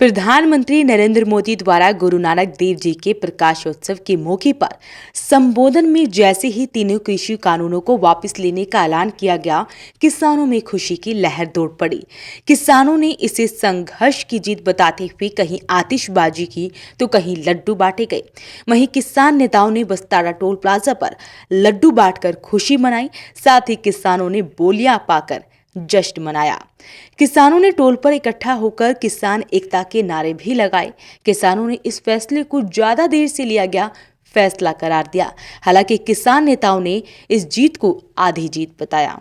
प्रधानमंत्री नरेंद्र मोदी द्वारा गुरु नानक देव जी के प्रकाशोत्सव के मौके पर संबोधन में जैसे ही तीनों कृषि कानूनों को वापस लेने का ऐलान किया गया, किसानों में खुशी की लहर दौड़ पड़ी। किसानों ने इसे संघर्ष की जीत बताते हुए कहीं आतिशबाजी की तो कहीं लड्डू बांटे गए। वहीं किसान नेताओं ने बस्तारा टोल प्लाजा पर लड्डू बांटकर खुशी मनाई, साथ ही किसानों ने बोलियां पाकर जश्न मनाया। किसानों ने टोल पर इकट्ठा होकर किसान एकता के नारे भी लगाए। किसानों ने इस फैसले को ज्यादा देर से लिया गया फैसला करार दिया। हालांकि किसान नेताओं ने इस जीत को आधी जीत बताया।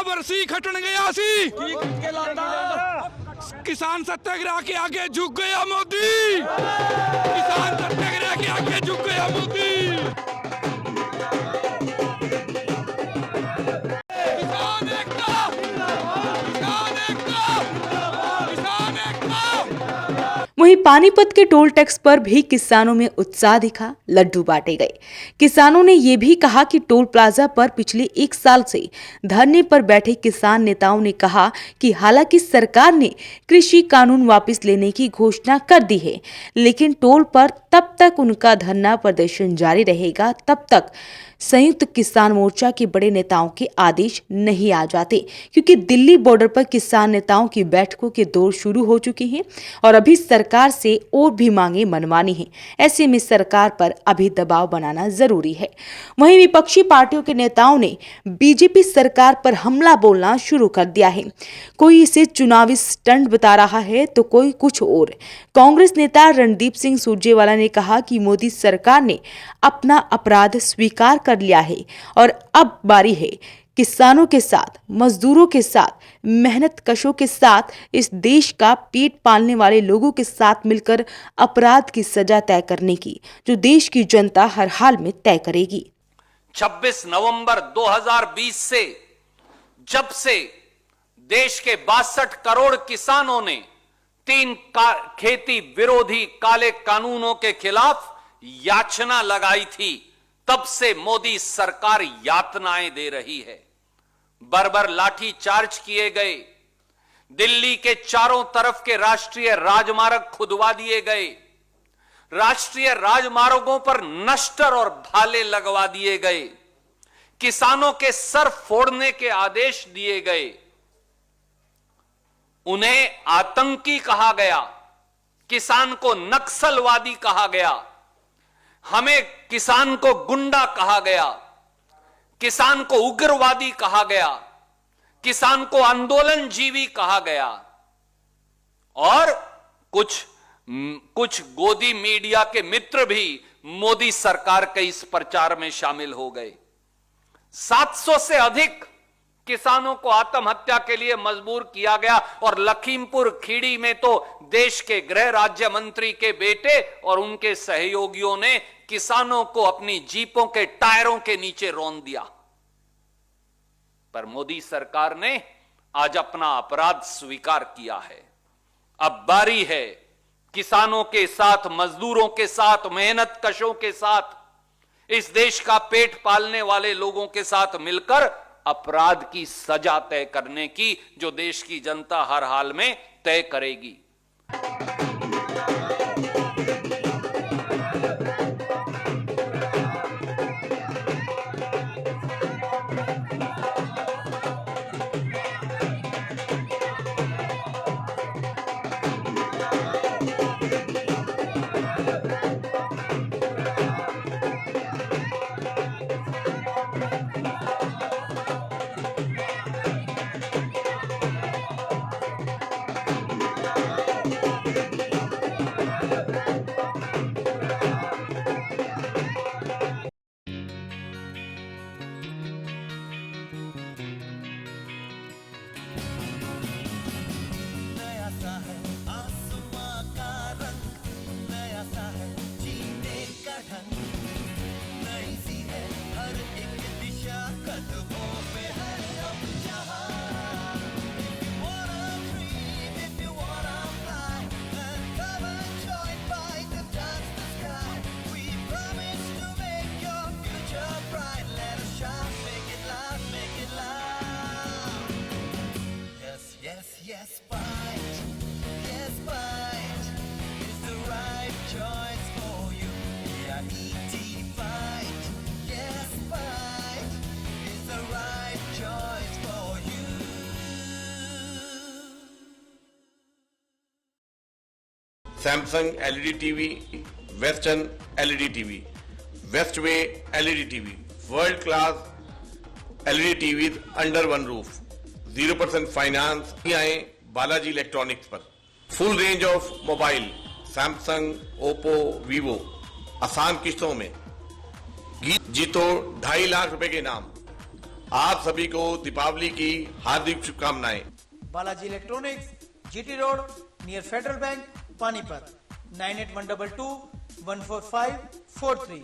बरसी खटन गया सी किसान सत्याग्रह के आगे झुक गया मोदी। किसान सत्याग्रह के आगे झुक गया मोदी। किसान एकता, किसान एकता, किसान एकता। वहीं पानीपत के टोल टैक्स पर भी किसानों में उत्साह दिखा, लड्डू बांटे गए। किसानों ने ये भी कहा कि टोल प्लाजा पर पिछले 1 साल से धरने पर बैठे किसान नेताओं ने कहा कि हालांकि सरकार ने कृषि कानून वापस लेने की घोषणा कर दी है, लेकिन टोल पर तब तक उनका धरना प्रदर्शन जारी रहेगा, तब तक संयुक्त किसान मोर्चा के बड़े नेताओं के आदेश नहीं आ जाते, क्योंकि दिल्ली बॉर्डर पर किसान नेताओं की बैठकों के दौर शुरू हो चुके हैं और अभी सरकार से और भी मांगे मनवानी हैं। ऐसे में सरकार पर अभी दबाव बनाना जरूरी है। वहीं विपक्षी पार्टियों के नेताओं ने बीजेपी सरकार पर हमला बोलना शुरू कर दिया है। कोई इसे चुनावी स्टंट बता रहा है तो कोई कुछ और। कांग्रेस नेता रणदीप सिंह सुरजेवाला ने कहा कि मोदी सरकार ने अपना अपराध स्वीकार कर लिया है और अब बारी है किसानों के साथ, मजदूरों के साथ, मेहनत कशों के साथ, इस देश का पेट पालने वाले लोगों के साथ मिलकर अपराध की सजा तय करने की, जो देश की जनता हर हाल में तय करेगी। 26 नवंबर 2020 से जब से देश के 62 करोड़ किसानों ने 3 खेती विरोधी काले कानूनों के खिलाफ याचना लगाई थी, तब से मोदी सरकार यातनाएं दे रही है। बर्बर लाठी चार्ज किए गए, दिल्ली के चारों तरफ के राष्ट्रीय राजमार्ग खुदवा दिए गए, राष्ट्रीय राजमार्गों पर नश्तर और भाले लगवा दिए गए, किसानों के सर फोड़ने के आदेश दिए गए, उन्हें आतंकी कहा गया, किसान को नक्सलवादी कहा गया, हमें किसान को गुंडा कहा गया, किसान को उग्रवादी कहा गया, किसान को आंदोलनजीवी कहा गया और कुछ गोदी मीडिया के मित्र भी मोदी सरकार के इस प्रचार में शामिल हो गए। 700 से अधिक किसानों को आत्महत्या के लिए मजबूर किया गया और लखीमपुर खीरी में तो देश के गृह राज्य मंत्री के बेटे और उनके सहयोगियों ने किसानों को अपनी जीपों के टायरों के नीचे रौंद दिया। पर मोदी सरकार ने आज अपना अपराध स्वीकार किया है। अब बारी है किसानों के साथ, मजदूरों के साथ, मेहनत कशों के साथ, इस देश का पेट पालने वाले लोगों के साथ मिलकर अपराध की सजा तय करने की, जो देश की जनता हर हाल में तय करेगी। Samsung LED TV, western LED TV, Westway LED TV, world class LED TV under one roof, 0% finance आए बालाजी इलेक्ट्रॉनिक्स पर। Full range of mobile Samsung, Oppo, Vivo आसान किस्तों में। जीतो 2.5 लाख रुपए के इनाम। आप सभी को दीपावली की हार्दिक शुभकामनाएं। Balaji electronics, GT road, near federal bank, Panipat, 9812214543।